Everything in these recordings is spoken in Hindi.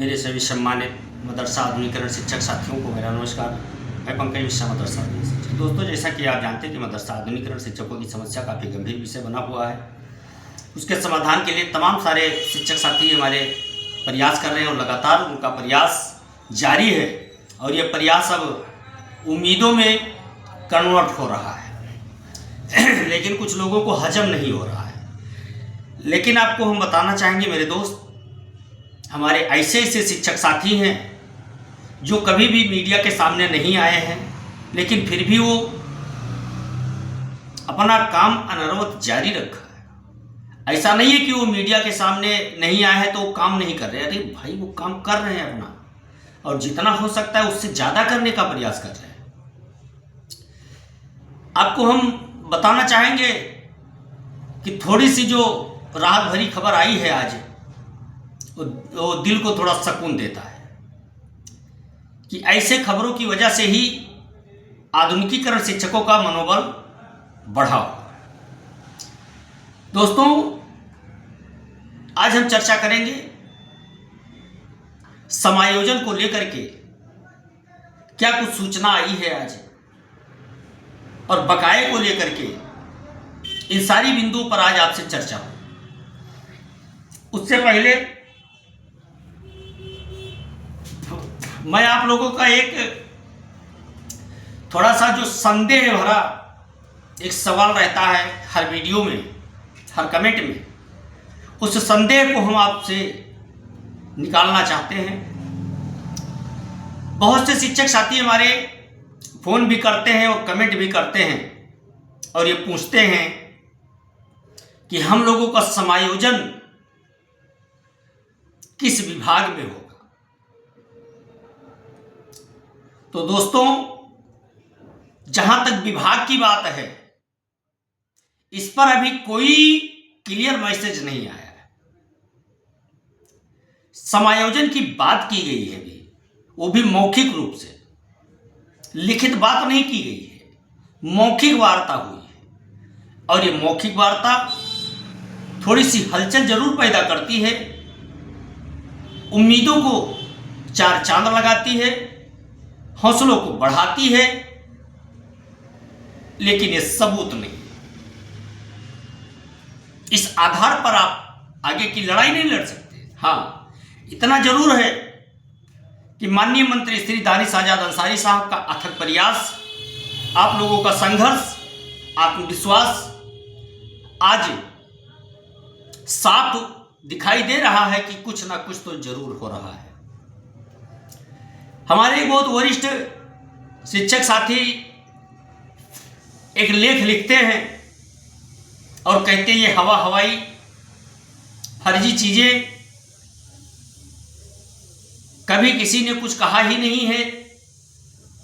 मेरे सभी सम्मानित मदरसा आधुनिकीकरण शिक्षक साथियों को मेरा नमस्कार। मैं पंकज मिश्रा, मदरसा आधुनिक शिक्षक। दोस्तों, जैसा कि आप जानते हैं कि मदरसा आधुनिकीकरण शिक्षकों की समस्या काफ़ी गंभीर विषय बना हुआ है। उसके समाधान के लिए तमाम सारे शिक्षक साथी हमारे प्रयास कर रहे हैं और लगातार उनका प्रयास जारी है और ये प्रयास अब उम्मीदों में कन्वर्ट हो रहा है लेकिन कुछ लोगों को हजम नहीं हो रहा है। लेकिन आपको हम बताना चाहेंगे मेरे दोस्त, हमारे ऐसे ऐसे शिक्षक साथी हैं जो कभी भी मीडिया के सामने नहीं आए हैं, लेकिन फिर भी वो अपना काम अनवरत जारी रखा है। ऐसा नहीं है कि वो मीडिया के सामने नहीं आए हैं तो वो काम नहीं कर रहे। अरे भाई, वो काम कर रहे हैं अपना, और जितना हो सकता है उससे ज़्यादा करने का प्रयास कर रहे हैं। आपको हम बताना चाहेंगे कि थोड़ी सी जो राहत भरी खबर आई है आज, वो दिल को थोड़ा सुकून देता है कि ऐसे खबरों की वजह से ही आधुनिकीकरण शिक्षकों का मनोबल बढ़ा हुआ। दोस्तों, आज हम चर्चा करेंगे समायोजन को लेकर के क्या कुछ सूचना आई है आज, और बकाये को लेकर के इन सारी बिंदुओं पर आज आपसे चर्चा हो। उससे पहले मैं आप लोगों का एक थोड़ा सा जो संदेह भरा एक सवाल रहता है हर वीडियो में, हर कमेंट में, उस संदेह को हम आपसे निकालना चाहते हैं। बहुत से शिक्षक साथी हमारे फोन भी करते हैं और कमेंट भी करते हैं और ये पूछते हैं कि हम लोगों का समायोजन किस विभाग में होगा। तो दोस्तों, जहां तक विभाग की बात है, इस पर अभी कोई क्लियर मैसेज नहीं आया है। समायोजन की बात की गई है अभी, वो भी मौखिक रूप से, लिखित बात नहीं की गई है, मौखिक वार्ता हुई है। और ये मौखिक वार्ता थोड़ी सी हलचल जरूर पैदा करती है, उम्मीदों को चार चांद लगाती है, हौसलों को बढ़ाती है, लेकिन ये सबूत नहीं। इस आधार पर आप आगे की लड़ाई नहीं लड़ सकते। हाँ, इतना जरूर है कि माननीय मंत्री श्री दानिश आजाद अंसारी साहब का अथक प्रयास, आप लोगों का संघर्ष, आत्मविश्वास आज साफ दिखाई दे रहा है कि कुछ ना कुछ तो जरूर हो रहा है। हमारे बहुत वरिष्ठ शिक्षक साथी एक लेख लिखते हैं और कहते हैं ये हवा हवाई फर्जी चीजें, कभी किसी ने कुछ कहा ही नहीं है।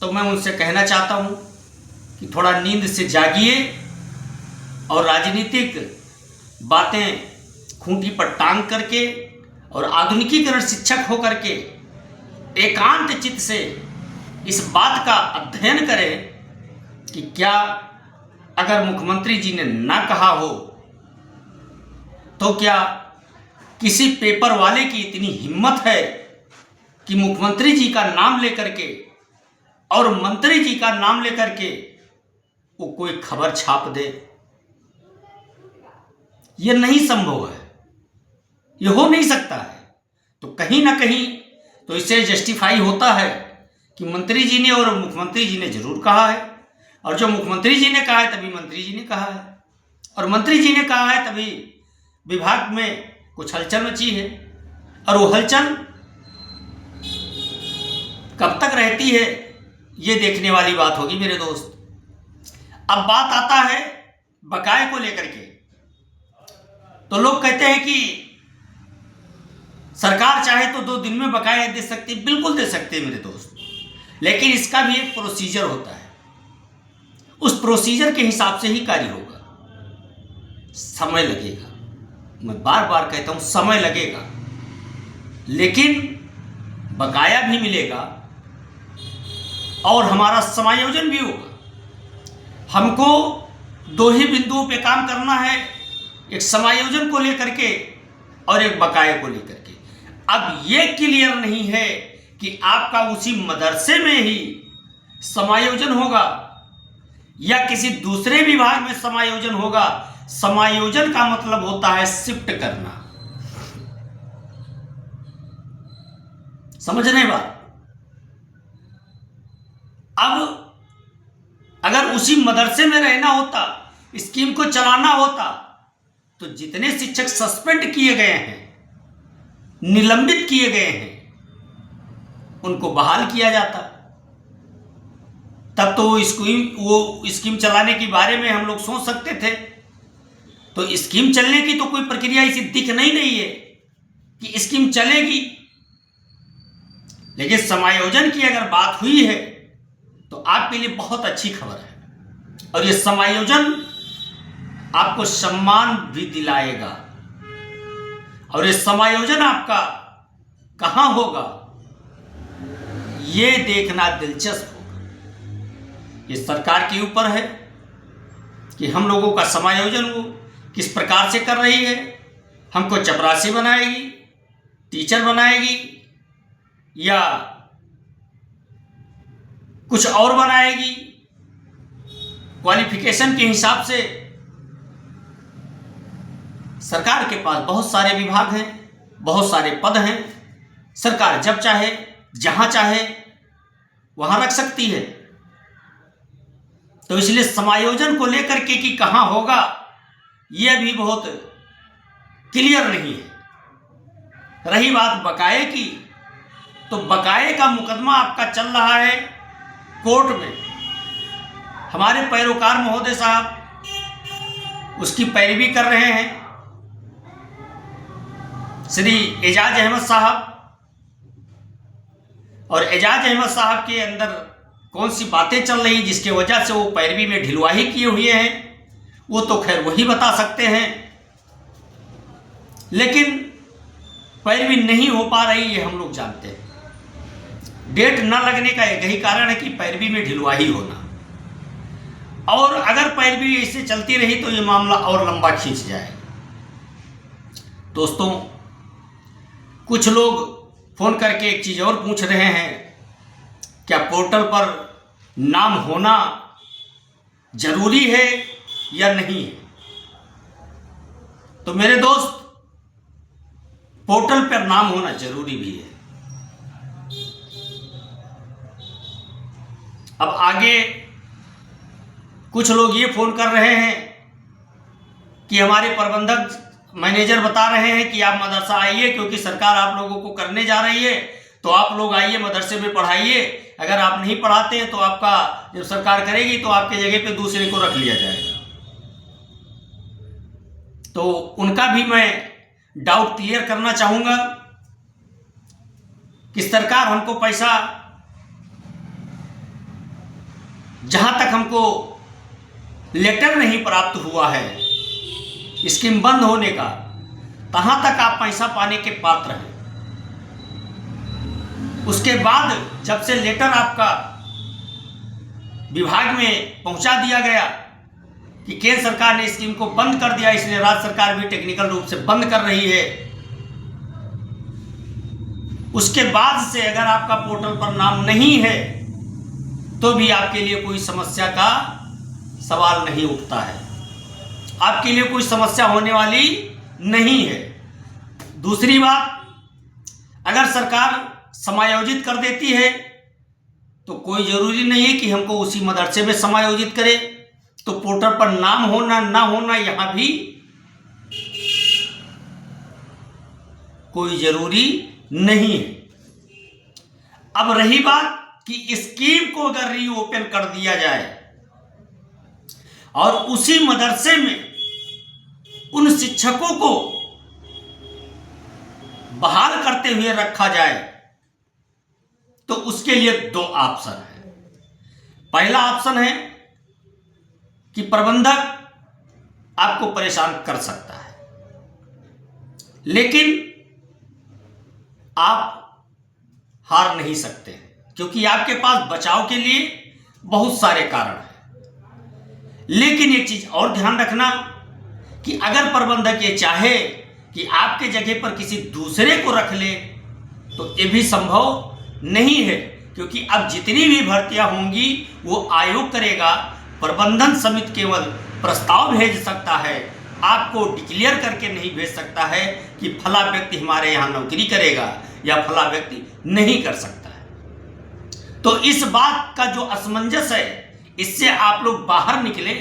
तो मैं उनसे कहना चाहता हूं कि थोड़ा नींद से जागिए और राजनीतिक बातें खूंटी पर टांग करके और आधुनिकीकरण शिक्षक होकर के एकांत चित्त से इस बात का अध्ययन करें कि क्या अगर मुख्यमंत्री जी ने ना कहा हो तो क्या किसी पेपर वाले की इतनी हिम्मत है कि मुख्यमंत्री जी का नाम लेकर के और मंत्री जी का नाम लेकर के वो कोई खबर छाप दे। ये नहीं संभव है, ये हो नहीं सकता है। तो कहीं ना कहीं तो इससे जस्टिफाई होता है कि मंत्री जी ने और मुख्यमंत्री जी ने जरूर कहा है, और जो मुख्यमंत्री जी ने कहा है तभी मंत्री जी ने कहा है, और मंत्री जी ने कहा है तभी विभाग में कुछ हलचल मची है। और वो हलचल कब तक रहती है ये देखने वाली बात होगी मेरे दोस्त। अब बात आता है बकाये को लेकर के। तो लोग कहते हैं कि सरकार चाहे तो 2 दिन में बकाया दे सकती है। बिल्कुल दे सकते हैं मेरे दोस्त, लेकिन इसका भी एक प्रोसीजर होता है। उस प्रोसीजर के हिसाब से ही कार्य होगा। समय लगेगा, मैं बार बार कहता हूं समय लगेगा, लेकिन बकाया भी मिलेगा और हमारा समायोजन भी होगा। हमको 2 ही बिंदुओं पे काम करना है, एक समायोजन को लेकर के और एक बकाये को लेकर के। अब ये क्लियर नहीं है कि आपका उसी मदरसे में ही समायोजन होगा या किसी दूसरे विभाग में समायोजन होगा। समायोजन का मतलब होता है शिफ्ट करना। समझ रहे बात? अब अगर उसी मदरसे में रहना होता, स्कीम को चलाना होता, तो जितने शिक्षक सस्पेंड किए गए हैं, निलंबित किए गए हैं, उनको बहाल किया जाता। तब तो वो स्कीम चलाने के बारे में हम लोग सोच सकते थे। तो स्कीम चलने की तो कोई प्रक्रिया इसी दिख नहीं है कि स्कीम चलेगी। लेकिन समायोजन की अगर बात हुई है तो आपके लिए बहुत अच्छी खबर है, और ये समायोजन आपको सम्मान भी दिलाएगा। और ये समायोजन आपका कहां होगा, ये देखना दिलचस्प होगा। ये सरकार के ऊपर है कि हम लोगों का समायोजन वो किस प्रकार से कर रही है। हमको चपरासी बनाएगी, टीचर बनाएगी, या कुछ और बनाएगी। क्वालिफिकेशन के हिसाब से सरकार के पास बहुत सारे विभाग हैं, बहुत सारे पद हैं। सरकार जब चाहे जहां चाहे वहां रख सकती है। तो इसलिए समायोजन को लेकर के कि कहां होगा, यह भी बहुत क्लियर नहीं है। रही बात बकाये की, तो बकाये का मुकदमा आपका चल रहा है कोर्ट में। हमारे पैरोकार महोदय साहब उसकी पैरवी कर रहे हैं, श्री एजाज अहमद साहब। और एजाज अहमद साहब के अंदर कौन सी बातें चल रही जिसके वजह से वो पैरवी में ढिलवाही किए हुए हैं, वो तो खैर वही बता सकते हैं। लेकिन पैरवी नहीं हो पा रही, ये हम लोग जानते हैं। डेट न लगने का एक ही कारण है कि पैरवी में ढिलवाही होना। और अगर पैरवी ऐसे चलती रही तो ये मामला और लंबा खींच जाए। दोस्तों, कुछ लोग फोन करके एक चीज और पूछ रहे हैं, क्या पोर्टल पर नाम होना जरूरी है या नहीं है? तो मेरे दोस्त, पोर्टल पर नाम होना जरूरी भी है। अब आगे कुछ लोग ये फोन कर रहे हैं कि हमारे प्रबंधक मैनेजर बता रहे हैं कि आप मदरसा आइए, क्योंकि सरकार आप लोगों को करने जा रही है, तो आप लोग आइए मदरसे में पढ़ाइए। अगर आप नहीं पढ़ाते हैं तो आपका जब सरकार करेगी तो आपके जगह पे दूसरे को रख लिया जाएगा। तो उनका भी मैं डाउट क्लियर करना चाहूंगा कि सरकार हमको पैसा, जहां तक हमको लेटर नहीं प्राप्त हुआ है स्कीम बंद होने का, तहां तक आप पैसा पाने के पात्र हैं। उसके बाद जब से लेटर आपका विभाग में पहुंचा दिया गया कि केंद्र सरकार ने स्कीम को बंद कर दिया, इसलिए राज्य सरकार भी टेक्निकल रूप से बंद कर रही है, उसके बाद से अगर आपका पोर्टल पर नाम नहीं है तो भी आपके लिए कोई समस्या का सवाल नहीं उठता है, आपके लिए कोई समस्या होने वाली नहीं है। दूसरी बात, अगर सरकार समायोजित कर देती है तो कोई जरूरी नहीं है कि हमको उसी मदरसे में समायोजित करे। तो पोर्टल पर नाम होना ना होना यहां भी कोई जरूरी नहीं है। अब रही बात कि स्कीम को अगर रीओपन कर दिया जाए और उसी मदरसे में उन शिक्षकों को बहाल करते हुए रखा जाए, तो उसके लिए दो ऑप्शन है। पहला ऑप्शन है कि प्रबंधक आपको परेशान कर सकता है, लेकिन आप हार नहीं सकते क्योंकि आपके पास बचाव के लिए बहुत सारे कारण हैं। लेकिन एक चीज और ध्यान रखना कि अगर प्रबंधक ये चाहे कि आपके जगह पर किसी दूसरे को रख ले तो ये भी संभव नहीं है, क्योंकि अब जितनी भी भर्तियां होंगी वो आयोग करेगा। प्रबंधन समिति केवल प्रस्ताव भेज सकता है, आपको डिक्लेयर करके नहीं भेज सकता है कि फला व्यक्ति हमारे यहाँ नौकरी करेगा या फला व्यक्ति नहीं कर सकता है। तो इस बात का जो असमंजस है, इससे आप लोग बाहर निकले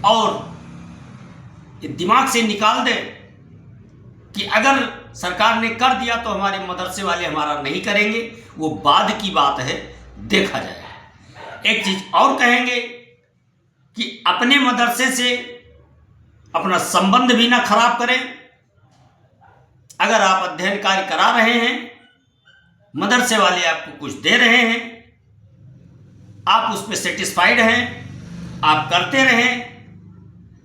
और दिमाग से निकाल दें कि अगर सरकार ने कर दिया तो हमारे मदरसे वाले हमारा नहीं करेंगे, वो बाद की बात है, देखा जाए। एक चीज और कहेंगे कि अपने मदरसे से अपना संबंध भी ना खराब करें। अगर आप अध्ययन कार्य करा रहे हैं, मदरसे वाले आपको कुछ दे रहे हैं, आप उस पर सेटिस्फाइड हैं, आप करते रहें।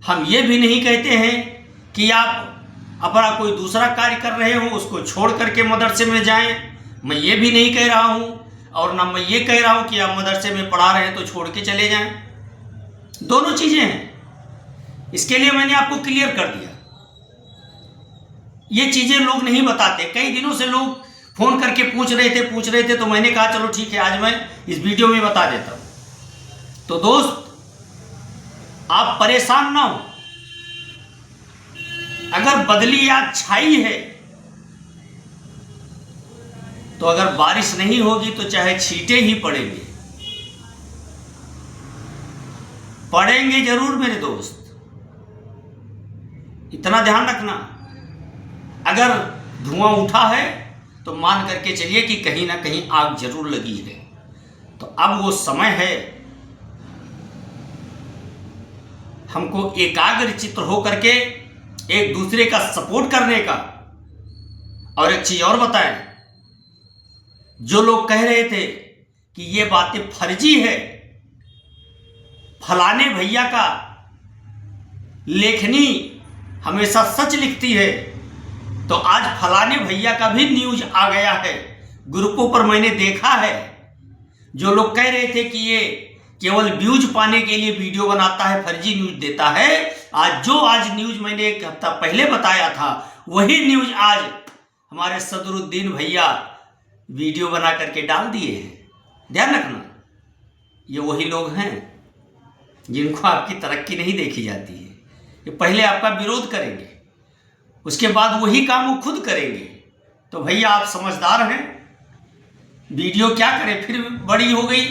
हम ये भी नहीं कहते हैं कि आप अपना कोई दूसरा कार्य कर रहे हो उसको छोड़ करके मदरसे में जाएं। मैं ये भी नहीं कह रहा हूं, और ना मैं ये कह रहा हूं कि आप मदरसे में पढ़ा रहे हैं तो छोड़ के चले जाएं। दोनों चीजें हैं। इसके लिए मैंने आपको क्लियर कर दिया। ये चीजें लोग नहीं बताते। कई दिनों से लोग फोन करके पूछ रहे थे, तो मैंने कहा चलो ठीक है, आज मैं इस वीडियो में बता देता हूं। तो दोस्त, आप परेशान ना हो। अगर बदली आज छाई है तो अगर बारिश नहीं होगी तो चाहे छींटे ही पड़ेंगे, पड़ेंगे जरूर मेरे दोस्त, इतना ध्यान रखना। अगर धुआं उठा है तो मान करके चलिए कि कहीं ना कहीं आग जरूर लगी है। तो अब वो समय है हमको एकाग्र चित्त हो करके एक दूसरे का सपोर्ट करने का। और एक चीज और बताएं, जो लोग कह रहे थे कि ये बातें फर्जी है, फलाने भैया का लेखनी हमेशा सच लिखती है, तो आज फलाने भैया का भी न्यूज आ गया है। ग्रुपों पर मैंने देखा है, जो लोग कह रहे थे कि ये केवल व्यूज पाने के लिए वीडियो बनाता है, फर्जी न्यूज देता है, आज न्यूज मैंने एक हफ्ता पहले बताया था, वही न्यूज आज हमारे सदरुद्दीन भैया वीडियो बना करके डाल दिए हैं। ध्यान रखना, ये वही लोग हैं जिनको आपकी तरक्की नहीं देखी जाती है। ये पहले आपका विरोध करेंगे, उसके बाद वही काम वो खुद करेंगे। तो भैया आप समझदार हैं, वीडियो क्या करें, फिर बड़ी हो गई,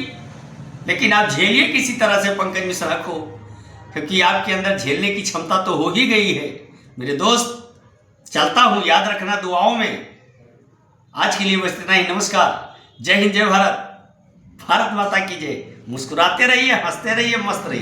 लेकिन आप झेलिए किसी तरह से पंकज मिश्रा को, क्योंकि आपके अंदर झेलने की क्षमता तो हो ही गई है। मेरे दोस्त, चलता हूं, याद रखना दुआओं में। आज के लिए बस इतना ही। नमस्कार, जय हिंद, जय भारत, भारत माता की जय। मुस्कुराते रहिए, हंसते रहिए, मस्त रहिए।